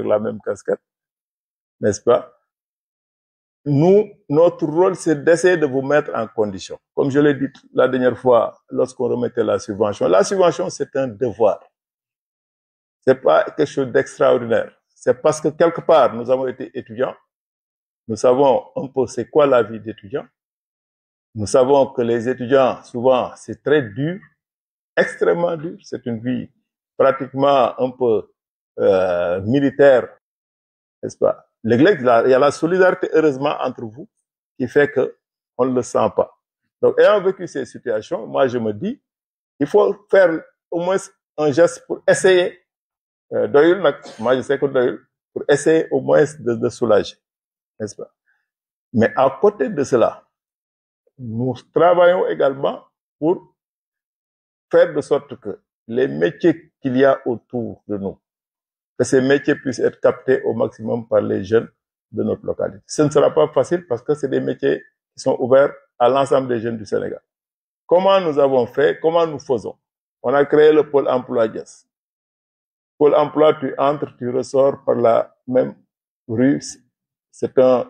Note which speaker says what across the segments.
Speaker 1: la même casquette, n'est-ce pas? Nous, notre rôle, c'est d'essayer de vous mettre en condition. Comme je l'ai dit la dernière fois, lorsqu'on remettait la subvention, c'est un devoir. C'est pas quelque chose d'extraordinaire. C'est parce que quelque part, nous avons été étudiants. Nous savons un peu c'est quoi la vie d'étudiant. Nous savons que les étudiants, souvent, c'est très dur, extrêmement dur. C'est une vie pratiquement un peu militaire, n'est-ce pas? Il y a la solidarité, heureusement, entre vous, qui fait que on ne le sent pas. Donc, ayant vécu ces situations, moi, je me dis, il faut faire au moins un geste pour essayer, moi, je sais que pour essayer au moins de soulager, n'est-ce pas? Mais à côté de cela, nous travaillons également pour faire de sorte que les métiers qu'il y a autour de nous, que ces métiers puissent être captés au maximum par les jeunes de notre localité. Ce ne sera pas facile parce que c'est des métiers qui sont ouverts à l'ensemble des jeunes du Sénégal. Comment nous avons fait? Comment nous faisons? On a créé le pôle emploi Diass. Pôle emploi, tu entres, tu ressors par la même rue. C'est un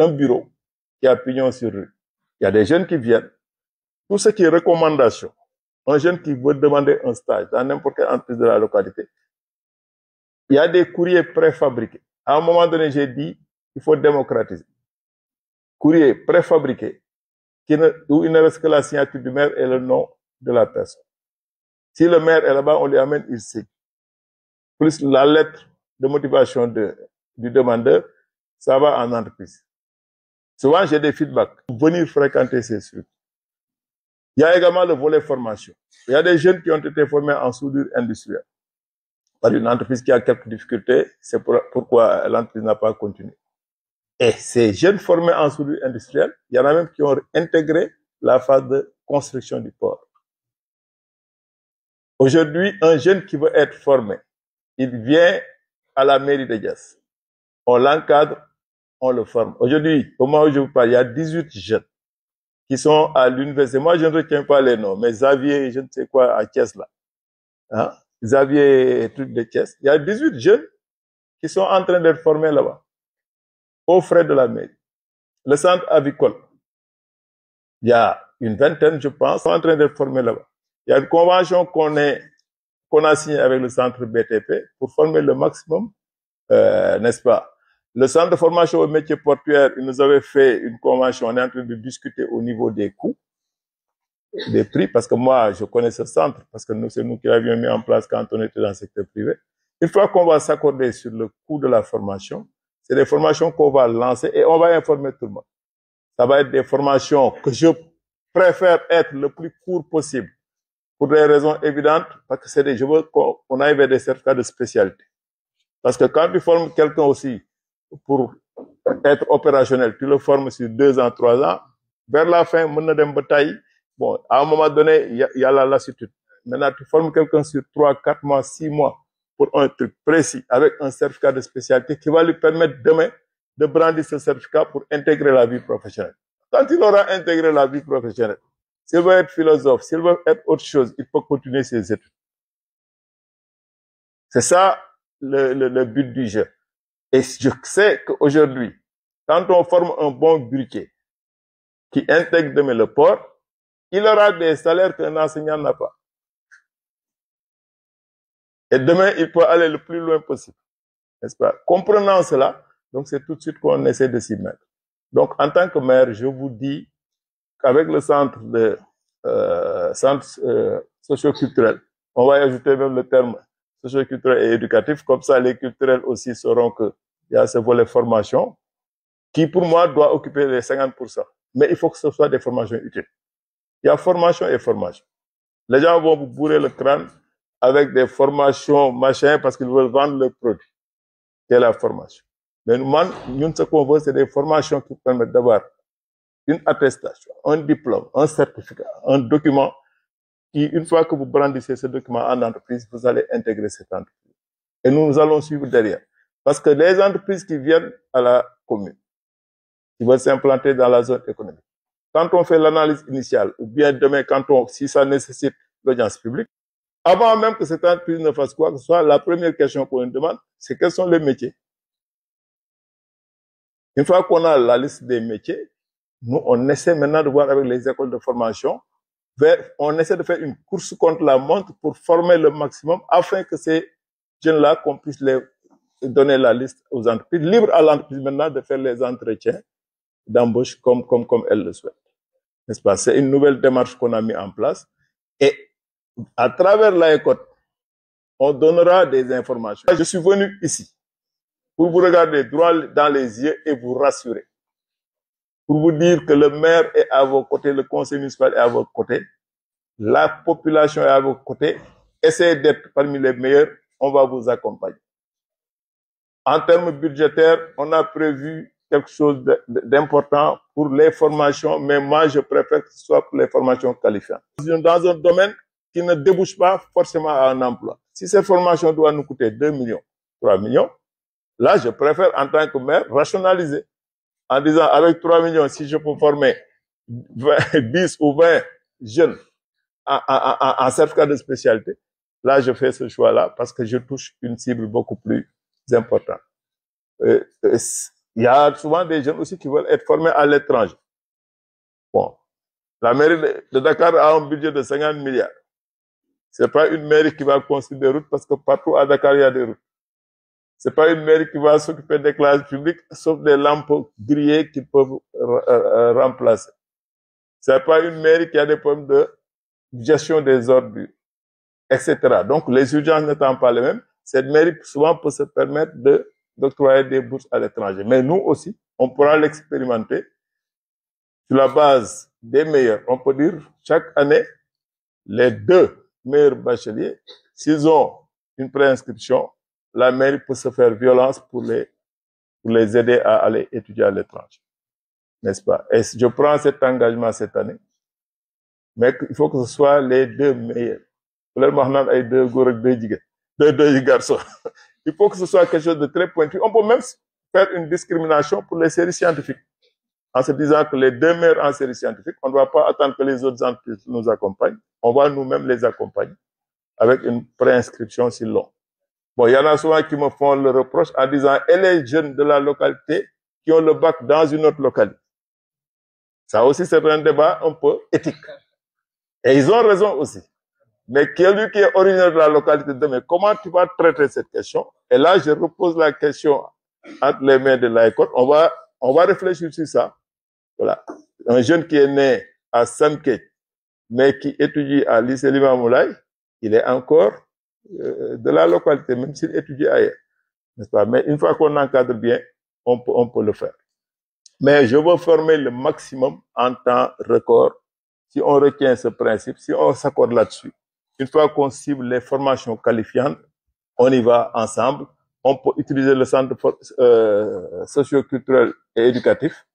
Speaker 1: bureau qui a pignon sur rue. Il y a des jeunes qui viennent. Tout ce qui est recommandation, un jeune qui veut demander un stage dans n'importe quelle entreprise de la localité, il y a des courriers préfabriqués. À un moment donné, j'ai dit, il faut démocratiser. Courrier préfabriqué, où il ne reste que la signature du maire et le nom de la personne. Si le maire est là-bas, on lui amène, il signe. Plus la lettre de motivation du demandeur, ça va en entreprise. Souvent, j'ai des feedbacks. Venir fréquenter ces trucs. Il y a également le volet formation. Il y a des jeunes qui ont été formés en soudure industrielle par une entreprise qui a quelques difficultés. C'est pourquoi l'entreprise n'a pas continué. Et ces jeunes formés en soudure industrielle, il y en a même qui ont intégré la phase de construction du port. Aujourd'hui, un jeune qui veut être formé, il vient à la mairie de Diass. On l'encadre, on le forme. Aujourd'hui, au moment où je vous parle, il y a 18 jeunes qui sont à l'université. Moi, je ne retiens pas les noms, mais Xavier, je ne sais quoi, à Thiès, là. Hein? Xavier, truc de Thiès. Il y a 18 jeunes qui sont en train d'être formés là-bas, aux frais de la mairie. Le centre avicole, il y a une vingtaine, je pense, sont en train d'être formés là-bas. Il y a une convention qu'on a signée avec le centre BTP pour former le maximum, n'est-ce pas? Le centre de formation au métier portuaire, il nous avait fait une convention, on est en train de discuter au niveau des coûts, des prix, parce que moi, je connais ce centre, parce que c'est nous qui l'avions mis en place quand on était dans le secteur privé. Une fois qu'on va s'accorder sur le coût de la formation, c'est des formations qu'on va lancer et on va informer tout le monde. Ça va être des formations que je préfère être le plus court possible, pour des raisons évidentes, parce que je veux qu'on aille vers des certificats de spécialité. Parce que quand tu formes quelqu'un aussi pour être opérationnel, tu le formes sur 2 ans, 3 ans, vers la fin, bon, à un moment donné, il y a la lassitude. Maintenant, tu formes quelqu'un sur 3, 4 mois, 6 mois pour un truc précis, avec un certificat de spécialité qui va lui permettre demain de brandir ce certificat pour intégrer la vie professionnelle. Quand il aura intégré la vie professionnelle, s'il veut être philosophe, s'il veut être autre chose, il peut continuer ses études. C'est ça le but du jeu. Et je sais qu'aujourd'hui, quand on forme un bon briquet qui intègre demain le port, il aura des salaires qu'un enseignant n'a pas. Et demain, il peut aller le plus loin possible. N'est-ce pas? Comprenant cela, donc c'est tout de suite qu'on essaie de s'y mettre. Donc, en tant que maire, je vous dis qu'avec le centre socio-culturel, on va y ajouter même le terme socio-culturel et éducatif, comme ça les culturels aussi sauront qu'il y a ce volet formation, qui pour moi doit occuper les 50%. Mais il faut que ce soit des formations utiles. Il y a formation et formation. Les gens vont vous bourrer le crâne avec des formations machin parce qu'ils veulent vendre leurs produits. C'est la formation. Mais nous, ce qu'on veut, c'est des formations qui permettent d'avoir une attestation, un diplôme, un certificat, un document qui, une fois que vous brandissez ce document en entreprise, vous allez intégrer cette entreprise. Et nous allons suivre derrière. Parce que les entreprises qui viennent à la commune, qui veulent s'implanter dans la zone économique, quand on fait l'analyse initiale, ou bien demain, si ça nécessite l'audience publique, Avant même que cette entreprise ne fasse quoi que ce soit, la première question qu'on nous demande, c'est quels sont les métiers. Une fois qu'on a la liste des métiers, nous, on essaie maintenant de voir avec les écoles de formation, on essaie de faire une course contre la montre pour former le maximum afin que ces jeunes-là, qu'on puisse les donner la liste aux entreprises, libre à l'entreprise maintenant de faire les entretiens d'embauche comme elle le souhaite. N'est-ce pas? C'est une nouvelle démarche qu'on a mis en place. Et à travers l'AECOT, on donnera des informations. Je suis venu ici pour vous regarder droit dans les yeux et vous rassurer. Pour vous dire que le maire est à vos côtés, le conseil municipal est à vos côtés, la population est à vos côtés. Essayez d'être parmi les meilleurs, on va vous accompagner. En termes budgétaires, on a prévu quelque chose d'important pour les formations, mais moi, je préfère que ce soit pour les formations qualifiantes. Dans un domaine qui ne débouche pas forcément à un emploi. Si cette formation doit nous coûter 2 millions, 3 millions, là, je préfère, en tant que maire, rationaliser. En disant, avec 3 millions, si je peux former 10 ou 20 jeunes en certificat de spécialité, là, je fais ce choix-là parce que je touche une cible beaucoup plus importante. Il y a souvent des jeunes aussi qui veulent être formés à l'étranger. Bon, la mairie de Dakar a un budget de 50 milliards. C'est pas une mairie qui va construire des routes parce que partout à Dakar, il y a des routes. C'est pas une mairie qui va s'occuper des classes publiques, sauf des lampes grillées qui peuvent remplacer. C'est pas une mairie qui a des problèmes de gestion des ordures, etc. Donc, les urgences n'étant pas les mêmes, cette mairie souvent peut se permettre d'octroyer des bourses à l'étranger. Mais nous aussi, on pourra l'expérimenter sur la base des meilleurs. On peut dire, chaque année, les 2 meilleurs bacheliers, s'ils ont une préinscription, la mairie peut se faire violence pour les aider à aller étudier à l'étranger. N'est-ce pas? Et je prends cet engagement cette année. Mais il faut que ce soit les 2 meilleurs. Deux garçons. Il faut que ce soit quelque chose de très pointu. On peut même faire une discrimination pour les séries scientifiques. En se disant que les 2 meilleurs en séries scientifiques, on ne va pas attendre que les autres entreprises nous accompagnent. On va nous-mêmes les accompagner avec une préinscription si long. Bon, il y en a souvent qui me font le reproche en disant, et les jeunes de la localité qui ont le bac dans une autre localité. Ça aussi, c'est un débat un peu éthique. Et ils ont raison aussi. Mais quelqu'un qui est originaire de la localité de mais comment tu vas traiter cette question? Et là, je repose la question entre les mains de l'AECOT. On va réfléchir sur ça. Voilà. Un jeune qui est né à Samké, mais qui étudie à lycée Limamoulaye, il est encore de la localité, même s'il étudie ailleurs. N'est-ce pas? Mais une fois qu'on encadre bien, on peut le faire. Mais je veux former le maximum en temps record. Si on retient ce principe, si on s'accorde là-dessus, une fois qu'on cible les formations qualifiantes, on y va ensemble. On peut utiliser le centre socio-culturel et éducatif.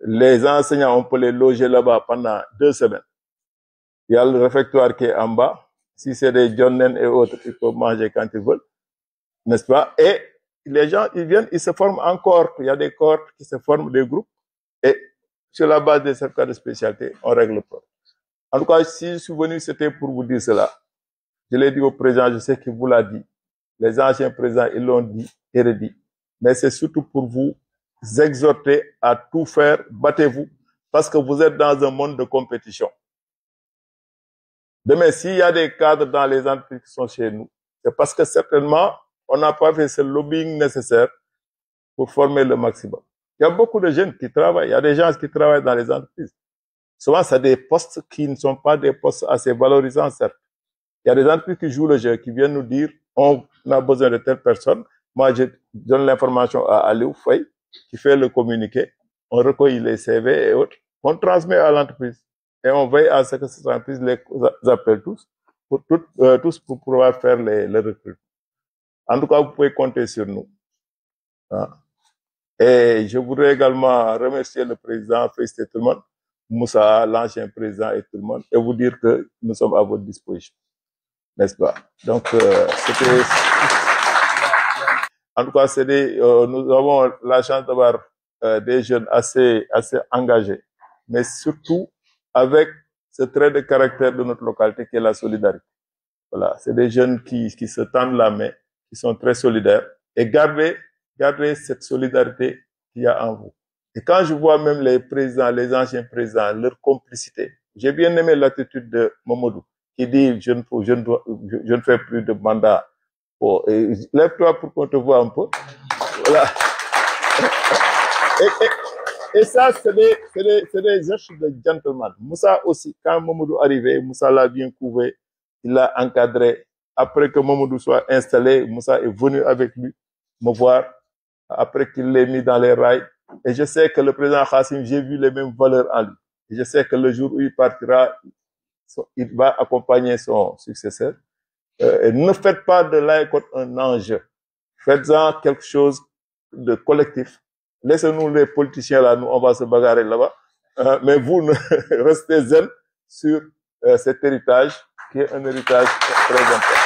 Speaker 1: Les enseignants, on peut les loger là-bas pendant 2 semaines. Il y a le réfectoire qui est en bas. Si c'est des Johnnen et autres, ils peuvent manger quand ils veulent. N'est-ce pas? Et les gens, ils viennent, ils se forment en cohorte. Il y a des cohortes qui se forment, des groupes. Et sur la base des certificats de spécialité, on règle le problème. En tout cas, si je suis venu, c'était pour vous dire cela. Je l'ai dit au président, je sais qu'il vous l'a dit. Les anciens présidents, ils l'ont dit et redit. Mais c'est surtout pour vous exhorter à tout faire, battez-vous, parce que vous êtes dans un monde de compétition. Demain, s'il y a des cadres dans les entreprises qui sont chez nous, c'est parce que certainement, on n'a pas fait ce lobbying nécessaire pour former le maximum. Il y a beaucoup de jeunes qui travaillent, il y a des gens qui travaillent dans les entreprises. Souvent, c'est des postes qui ne sont pas des postes assez valorisants, certes. Il y a des entreprises qui jouent le jeu, qui viennent nous dire, on a besoin de telle personne. Moi, je donne l'information à Aliou Faye, qui fait le communiqué. On recueille les CV et autres. On transmet à l'entreprise. Et on veille à ce que cette entreprise les appelle tous, tous pour pouvoir faire les recrutements. En tout cas, vous pouvez compter sur nous. Hein? Et je voudrais également remercier le président, féliciter tout le monde, Moussa, l'ancien président et tout le monde, et vous dire que nous sommes à votre disposition. N'est-ce pas? Donc, c'était... En tout cas, nous avons la chance d'avoir des jeunes assez engagés, mais surtout avec ce trait de caractère de notre localité qui est la solidarité. Voilà, c'est des jeunes qui se tendent la main, qui sont très solidaires. Et gardez cette solidarité qu'il y a en vous. Et quand je vois même les présidents, les anciens présidents, leur complicité, j'ai bien aimé l'attitude de Momodou, qui dit je ne fais plus de mandat. Bon, lève-toi pour qu'on te voit un peu. Voilà. Et ça, c'est des gestes de gentleman. Moussa aussi, quand Momodou arrivait, Moussa l'a bien couvé, il l'a encadré. Après que Momodou soit installé, Moussa est venu avec lui me voir, après qu'il l'ait mis dans les rails. Et je sais que le président Khassim, j'ai vu les mêmes valeurs en lui. Et je sais que le jour où il partira, il va accompagner son successeur. Et ne faites pas de l'AECOT un enjeu. Faites-en quelque chose de collectif. Laissez-nous les politiciens là, nous, on va se bagarrer là-bas. Mais vous, restez zen sur cet héritage qui est un héritage très important.